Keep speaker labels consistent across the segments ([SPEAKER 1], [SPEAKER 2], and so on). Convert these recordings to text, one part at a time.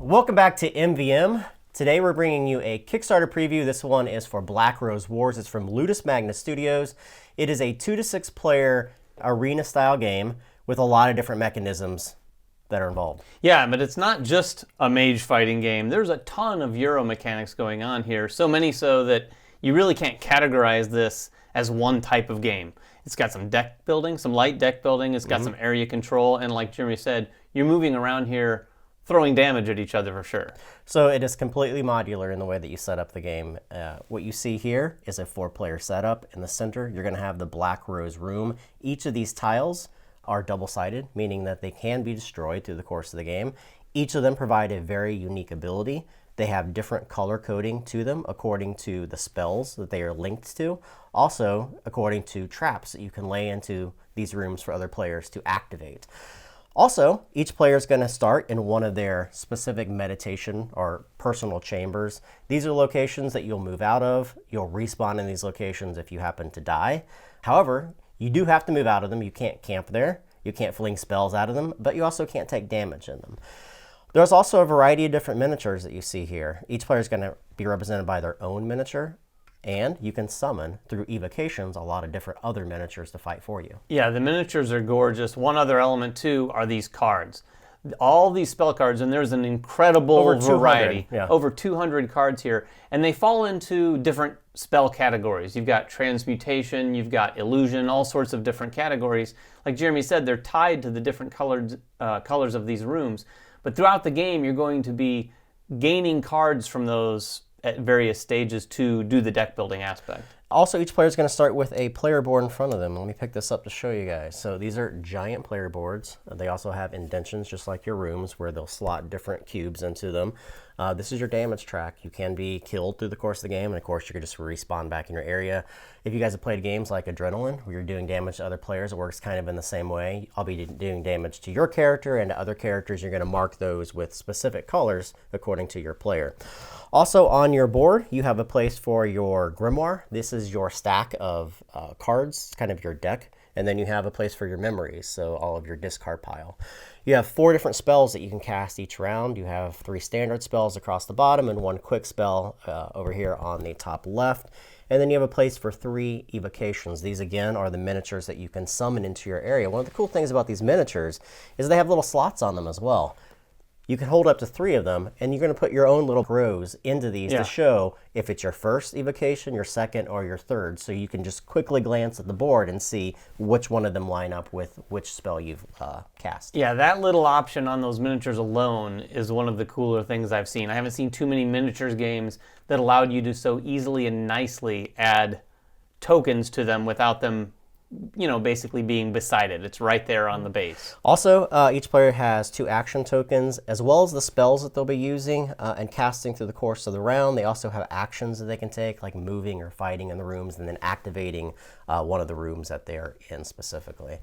[SPEAKER 1] Welcome back to MVM. Today we're bringing you a Kickstarter preview. This one is for Black Rose Wars. It's from Ludus Magnus Studios. It is a 2 to 6 player arena style game with a lot of different mechanisms that are involved.
[SPEAKER 2] Yeah, but it's not just a mage fighting game. There's a ton of Euro mechanics going on here. So many so that you really can't categorize this as one type of game. It's got some deck building, some light deck building. It's got some area control. And like Jeremy said, you're moving around here throwing damage at each other for sure.
[SPEAKER 1] So it is completely modular in the way that you set up the game. What you see here is a 4-player setup. In the center, you're going to have the Black Rose room. Each of these tiles are double-sided, meaning that they can be destroyed through the course of the game. Each of them provide a very unique ability. They have different color coding to them according to the spells that they are linked to. Also, according to traps that you can lay into these rooms for other players to activate. Also, each player is going to start in one of their specific meditation or personal chambers. These are locations that you'll move out of. You'll respawn in these locations if you happen to die. However, you do have to move out of them. You can't camp there. You can't fling spells out of them, but you also can't take damage in them. There's also a variety of different miniatures that you see here. Each player is going to be represented by their own miniature. And you can summon, through evocations, a lot of different other miniatures to fight for you.
[SPEAKER 2] Yeah, the miniatures are gorgeous. One other element, too, are these cards. All these spell cards, and there's an incredible variety.
[SPEAKER 1] Yeah.
[SPEAKER 2] Over 200 cards here. And they fall into different spell categories. You've got transmutation, you've got illusion, all sorts of different categories. Like Jeremy said, they're tied to the different colors of these rooms. But throughout the game, you're going to be gaining cards from those at various stages to do the deck building aspect.
[SPEAKER 1] Also, each player is going to start with a player board in front of them. Let me pick this up to show you guys. So these are giant player boards. They also have indentions just like your rooms where they'll slot different cubes into them. This is your damage track. You can be killed through the course of the game, and of course you can just respawn back in your area. If you guys have played games like Adrenaline, where you're doing damage to other players, it works kind of in the same way. I'll be doing damage to your character and to other characters. You're going to mark those with specific colors according to your player. Also on your board, you have a place for your grimoire. This is your stack of cards, kind of your deck. And then you have a place for your memories, so all of your discard pile. You have 4 different spells that you can cast each round. You have 3 standard spells across the bottom and 1 quick spell over here on the top left. And then you have a place for 3 evocations. These, again, are the miniatures that you can summon into your area. One of the cool things about these miniatures is they have little slots on them as well. You can hold up to 3 of them, and you're going to put your own little rows into these to show if it's your first evocation, your second, or your third. So you can just quickly glance at the board and see which one of them line up with which spell you've cast.
[SPEAKER 2] Yeah, that little option on those miniatures alone is one of the cooler things I've seen. I haven't seen too many miniatures games that allowed you to so easily and nicely add tokens to them without them, you know, basically being beside it. It's right there on the base.
[SPEAKER 1] Also, each player has 2 action tokens, as well as the spells that they'll be using and casting through the course of the round. They also have actions that they can take, like moving or fighting in the rooms, and then activating one of the rooms that they're in specifically.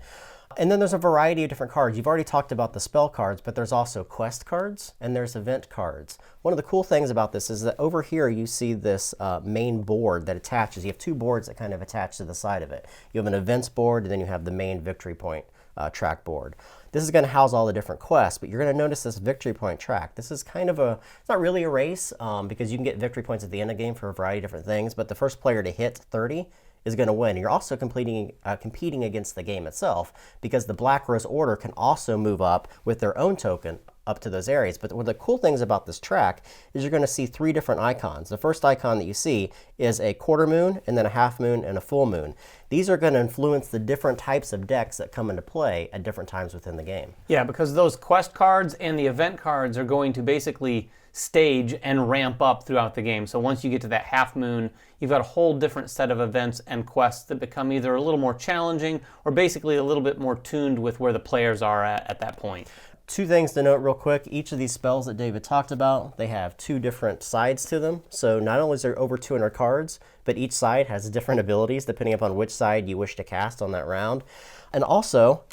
[SPEAKER 1] And then there's a variety of different cards. You've already talked about the spell cards, but there's also quest cards and there's event cards. One of the cool things about this is that over here you see this main board that attaches. You have 2 boards that kind of attach to the side of it. You have an events board, and then you have the main victory point track board. This is going to house all the different quests, but you're going to notice this victory point track. This is kind of it's not really a race because you can get victory points at the end of the game for a variety of different things, but the first player to hit 30 is going to win. You're also competing against the game itself, because the Black Rose Order can also move up with their own token up to those areas. But one of the cool things about this track is you're going to see 3 different icons. The first icon that you see is a quarter moon, and then a half moon, and a full moon. These are going to influence the different types of decks that come into play at different times within the game.
[SPEAKER 2] Yeah, because those quest cards and the event cards are going to basically stage and ramp up throughout the game. So once you get to that half moon, you've got a whole different set of events and quests that become either a little more challenging or basically a little bit more tuned with where the players are at that point.
[SPEAKER 1] 2 things to note real quick. Each of these spells that David talked about, they have 2 different sides to them. So not only is there over 200 cards, but each side has different abilities depending upon which side you wish to cast on that round. And also,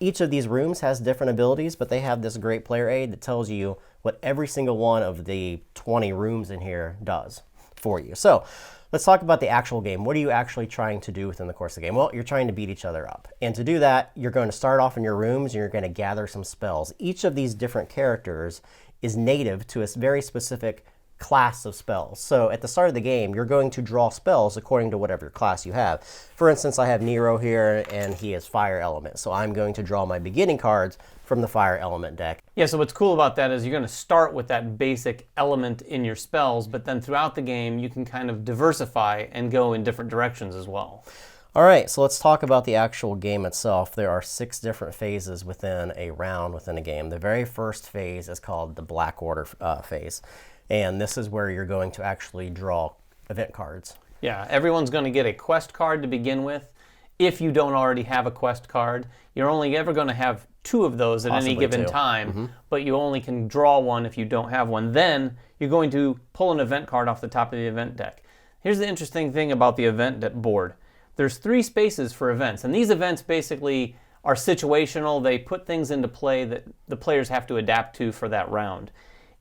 [SPEAKER 1] each of these rooms has different abilities, but they have this great player aid that tells you what every single one of the 20 rooms in here does for you. So let's talk about the actual game. What are you actually trying to do within the course of the game? Well, you're trying to beat each other up. And to do that, you're going to start off in your rooms and you're going to gather some spells. Each of these different characters is native to a very specific class of spells. So at the start of the game, you're going to draw spells according to whatever class you have. For instance, I have Nero here, and he has fire element. So I'm going to draw my beginning cards from the fire element deck.
[SPEAKER 2] Yeah, so what's cool about that is you're going to start with that basic element in your spells, but then throughout the game, you can kind of diversify and go in different directions as well.
[SPEAKER 1] All right, so let's talk about the actual game itself. There are 6 different phases within a round within a game. The very first phase is called the Black Order phase. And this is where you're going to actually draw event cards.
[SPEAKER 2] Yeah, everyone's going to get a quest card to begin with. If you don't already have a quest card, you're only ever going to have 2 of those at any given time, but you only can draw one if you don't have one. Then you're going to pull an event card off the top of the event deck. Here's the interesting thing about the event board. There's 3 spaces for events, and these events basically are situational. They put things into play that the players have to adapt to for that round.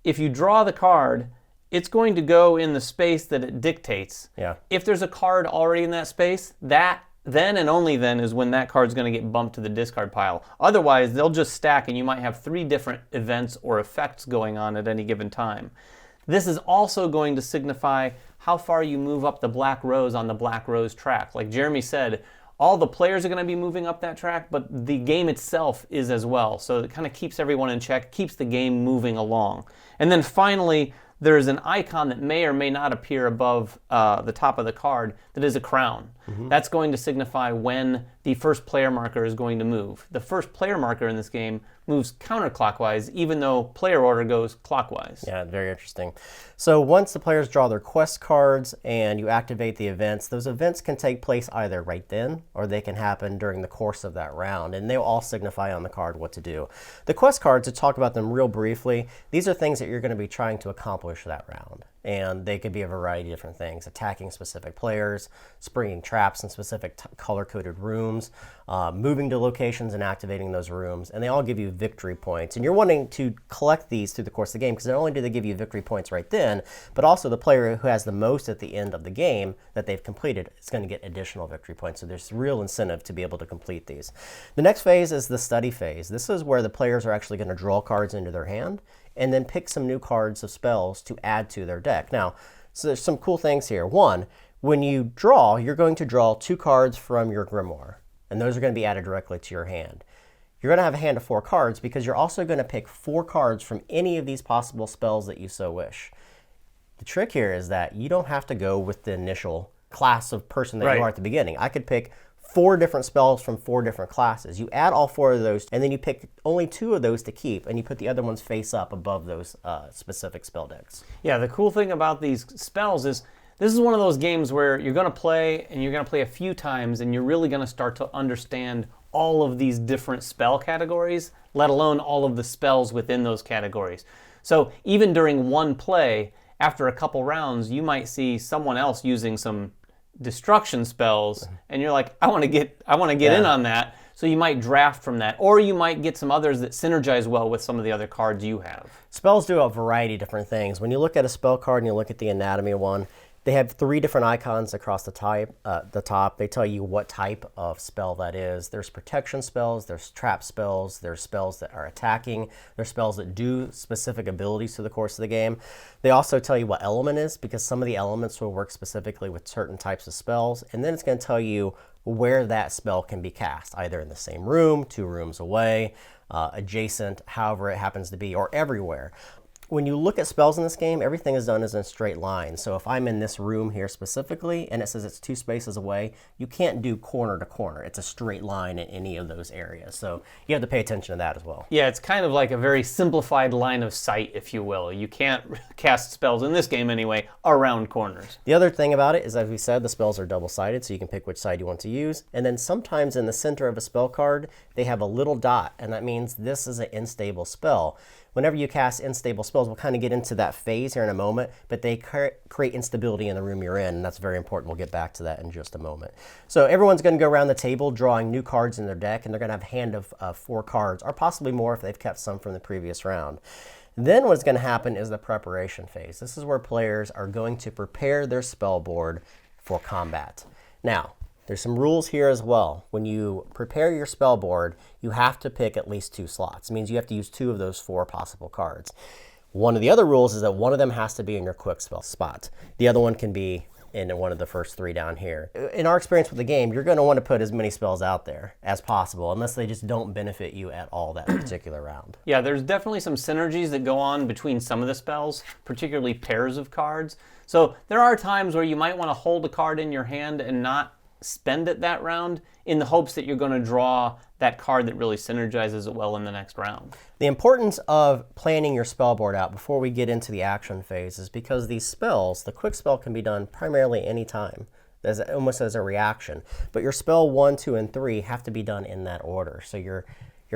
[SPEAKER 2] If you draw the card, it's going to go in the space that it dictates.
[SPEAKER 1] Yeah.
[SPEAKER 2] If there's a card already in that space, that then and only then is when that card's going to get bumped to the discard pile. Otherwise, they'll just stack and you might have 3 different events or effects going on at any given time. This is also going to signify how far you move up the black rows on the black rows track. Like Jeremy said, all the players are going to be moving up that track, but the game itself is as well. So it kind of keeps everyone in check, keeps the game moving along. And then finally, there's an icon that may or may not appear above the top of the card that is a crown. That's going to signify when the first player marker is going to move. The first player marker in this game moves counterclockwise, even though player order goes clockwise.
[SPEAKER 1] Yeah, very interesting. So once the players draw their quest cards and you activate the events, those events can take place either right then or they can happen during the course of that round, and they'll all signify on the card what to do. The quest cards, to talk about them real briefly, these are things that you're going to be trying to accomplish that round. And they could be a variety of different things: attacking specific players, springing traps in specific color-coded rooms, moving to locations and activating those rooms, and they all give you victory points. And you're wanting to collect these through the course of the game, because not only do they give you victory points right then, but also the player who has the most at the end of the game that they've completed is going to get additional victory points. So there's real incentive to be able to complete these. The next phase is the study phase. This is where the players are actually going to draw cards into their hand and then pick some new cards of spells to add to their deck. Now, so there's some cool things here. One, when you draw, you're going to draw 2 cards from your grimoire, and those are going to be added directly to your hand. You're going to have a hand of 4 cards because you're also going to pick 4 cards from any of these possible spells that you so wish. The trick here is that you don't have to go with the initial class of person that you are at the beginning. I could pick 4 different spells from 4 different classes. You add all 4 of those, and then you pick only 2 of those to keep, and you put the other ones face up above those specific spell decks.
[SPEAKER 2] Yeah, the cool thing about these spells is this is one of those games where you're going to play, and you're going to play a few times, and you're really going to start to understand all of these different spell categories, let alone all of the spells within those categories. So even during one play, after a couple rounds, you might see someone else using some destruction spells, and you're like, I want to get in on that. So you might draft from that, or you might get some others that synergize well with some of the other cards you have.
[SPEAKER 1] Spells do a variety of different things. When you look at a spell card and you look at the anatomy one, they have 3 different icons across the top. They tell you what type of spell that is. There's protection spells, there's trap spells, there's spells that are attacking, there's spells that do specific abilities through the course of the game. They also tell you what element is, because some of the elements will work specifically with certain types of spells, and then it's going to tell you where that spell can be cast, either in the same room, 2 rooms away, adjacent, however it happens to be, or everywhere. When you look at spells in this game, everything is done as in a straight line. So if I'm in this room here specifically, and it says it's 2 spaces away, you can't do corner to corner. It's a straight line in any of those areas. So you have to pay attention to that as well.
[SPEAKER 2] Yeah, it's kind of like a very simplified line of sight, if you will. You can't cast spells, in this game anyway, around corners.
[SPEAKER 1] The other thing about it is, as we said, the spells are double-sided, so you can pick which side you want to use. And then sometimes in the center of a spell card, they have a little dot, and that means this is an unstable spell. Whenever you cast unstable spells, we'll kind of get into that phase here in a moment, but they create instability in the room you're in, and that's very important. We'll get back to that in just a moment. So everyone's going to go around the table drawing new cards in their deck, and they're going to have a hand of 4 cards, or possibly more if they've kept some from the previous round. Then what's going to happen is the preparation phase. This is where players are going to prepare their spell board for combat. Now, there's some rules here as well. When you prepare your spell board, you have to pick at least 2 slots. It means you have to use 2 of those 4 possible cards. One of the other rules is that one of them has to be in your quick spell spot. The other one can be in one of the first 3 down here. In our experience with the game, you're going to want to put as many spells out there as possible, unless they just don't benefit you at all that particular round.
[SPEAKER 2] Yeah, there's definitely some synergies that go on between some of the spells, particularly pairs of cards. So there are times where you might want to hold a card in your hand and not spend it that round in the hopes that you're going to draw that card that really synergizes it well in the next round.
[SPEAKER 1] The importance of planning your spell board out before we get into the action phase is because these spells, the quick spell can be done primarily anytime, almost as a reaction. But your spell 1, 2, and 3 have to be done in that order. So you're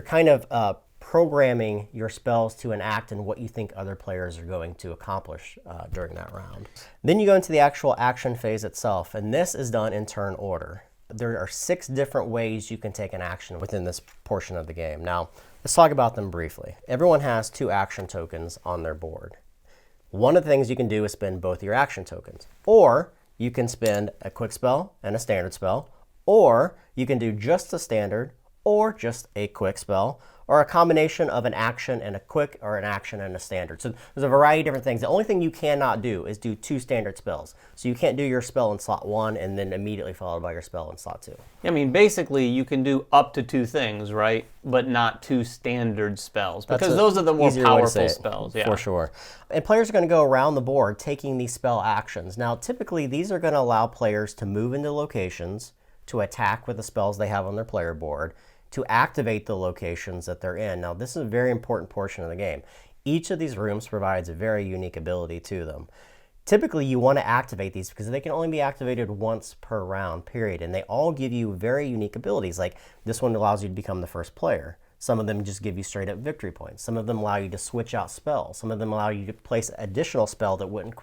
[SPEAKER 1] kind of programming your spells to enact in what you think other players are going to accomplish during that round. Then you go into the actual action phase itself, and this is done in turn order. There are 6 different ways you can take an action within this portion of the game. Now, let's talk about them briefly. Everyone has 2 action tokens on their board. One of the things you can do is spend both your action tokens, or you can spend a quick spell and a standard spell, or you can do just a standard or just a quick spell, or a combination of an action and a quick, or an action and a standard. So there's a variety of different things. The only thing you cannot do is do 2 standard spells. So you can't do your spell in slot 1 and then immediately followed by your spell in slot 2.
[SPEAKER 2] I mean, basically, you can do up to 2 things, right? But not 2 standard spells, because those are the more powerful spells. Yeah.
[SPEAKER 1] For sure. And players are going to go around the board taking these spell actions. Now, typically, these are going to allow players to move into locations, to attack with the spells they have on their player board, to activate the locations that they're in. Now, this is a very important portion of the game. Each of these rooms provides a very unique ability to them. Typically, you want to activate these because they can only be activated once per round, period. And they all give you very unique abilities. Like this one allows you to become the first player. Some of them just give you straight up victory points. Some of them allow you to switch out spells. Some of them allow you to place additional spell that wouldn't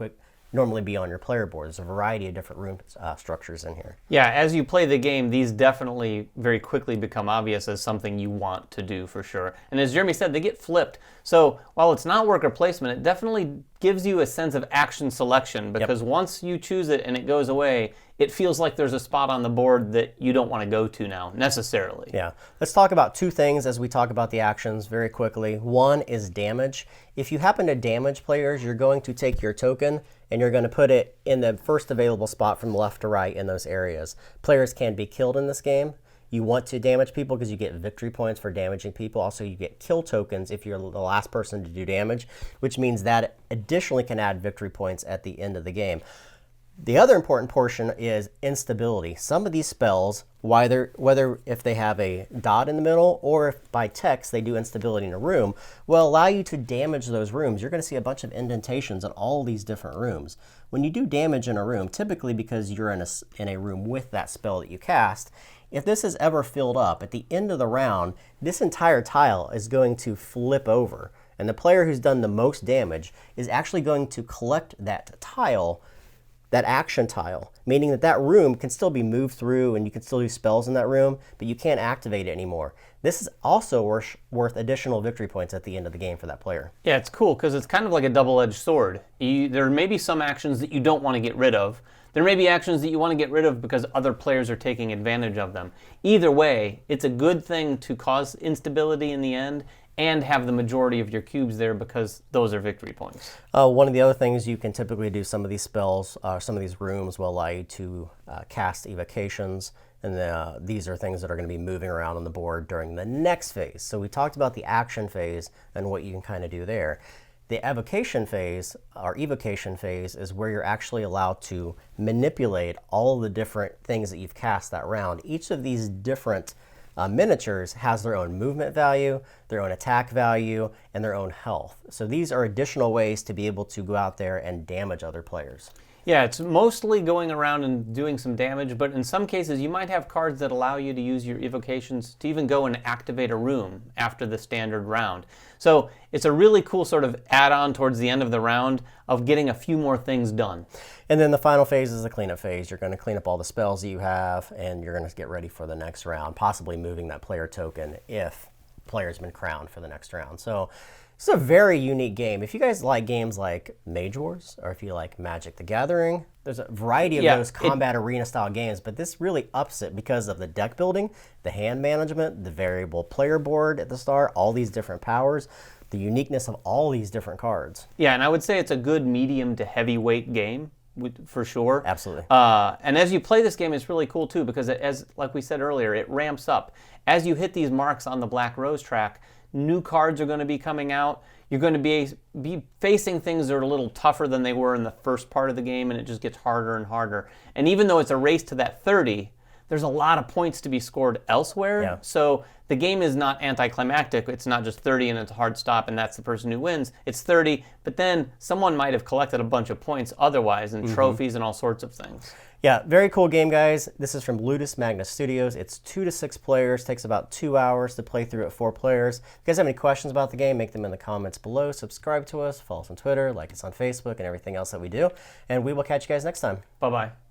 [SPEAKER 1] normally be on your player board. There's a variety of different room structures in here.
[SPEAKER 2] Yeah, as you play the game, these definitely very quickly become obvious as something you want to do for sure. And as Jeremy said, they get flipped. So while it's not worker placement, it definitely gives you a sense of action selection, because once you choose it and it goes away, it feels like there's a spot on the board that you don't want to go to now, necessarily.
[SPEAKER 1] Yeah. Let's talk about 2 things as we talk about the actions very quickly. One is damage. If you happen to damage players, you're going to take your token and you're going to put it in the first available spot from left to right in those areas. Players can be killed in this game. You want to damage people because you get victory points for damaging people. Also, you get kill tokens if you're the last person to do damage, which means that additionally can add victory points at the end of the game. The other important portion is instability. Some of these spells, whether if they have a dot in the middle or if by text they do instability in a room, will allow you to damage those rooms. You're going to see a bunch of indentations in all these different rooms. When you do damage in a room, typically because you're in a room with that spell that you cast, if this is ever filled up, at the end of the round, this entire tile is going to flip over. And the player who's done the most damage is actually going to collect that tile, that action tile, meaning that that room can still be moved through and you can still do spells in that room, but you can't activate it anymore. This is also worth additional victory points at the end of the game for that player.
[SPEAKER 2] Yeah, it's cool because it's kind of like a double-edged sword. There may be some actions that you don't want to get rid of. There may be actions that you want to get rid of because other players are taking advantage of them. Either way, it's a good thing to cause instability in the end and have the majority of your cubes there because those are victory points.
[SPEAKER 1] One of the other things you can typically do, some of these spells, some of these rooms will allow you to cast evocations, and these are things that are going to be moving around on the board during the next phase. So we talked about the action phase and what you can kind of do there. The evocation phase, or evocation phase, is where you're actually allowed to manipulate all of the different things that you've cast that round. Each of these different miniatures has their own movement value, their own attack value, and their own health. So these are additional ways to be able to go out there and damage other players.
[SPEAKER 2] Yeah, it's mostly going around and doing some damage, but in some cases you might have cards that allow you to use your evocations to even go and activate a room after the standard round. So it's a really cool sort of add-on towards the end of the round of getting a few more things done.
[SPEAKER 1] And then the final phase is the cleanup phase. You're going to clean up all the spells that you have, and you're going to get ready for the next round, possibly moving that player token if player's been crowned for the next round. So it's a very unique game. If you guys like games like Mage Wars, or if you like Magic the Gathering, there's a variety of those combat arena style games, but this really ups it because of the deck building, the hand management, the variable player board at the start, all these different powers. the uniqueness of all these different cards.
[SPEAKER 2] Yeah, and I would say it's a good medium to heavyweight game, for sure.
[SPEAKER 1] Absolutely.
[SPEAKER 2] And as you play this game, it's really cool too, because like we said earlier, it ramps up. As you hit these marks on the Black Rose track, new cards are going to be coming out. You're going to be facing things that are a little tougher than they were in the first part of the game, and it just gets harder and harder. And even though it's a race to that 30, there's a lot of points to be scored elsewhere.
[SPEAKER 1] Yeah.
[SPEAKER 2] So the game is not anticlimactic. It's not just 30 and it's a hard stop and that's the person who wins. It's 30, but then someone might have collected a bunch of points otherwise and trophies and all sorts of things.
[SPEAKER 1] Yeah, very cool game, guys. This is from Ludus Magnus Studios. It's 2 to 6 players. Takes about 2 hours to play through at 4 players. If you guys have any questions about the game, make them in the comments below. Subscribe to us, follow us on Twitter, like us on Facebook, and everything else that we do. And we will catch you guys next time.
[SPEAKER 2] Bye-bye.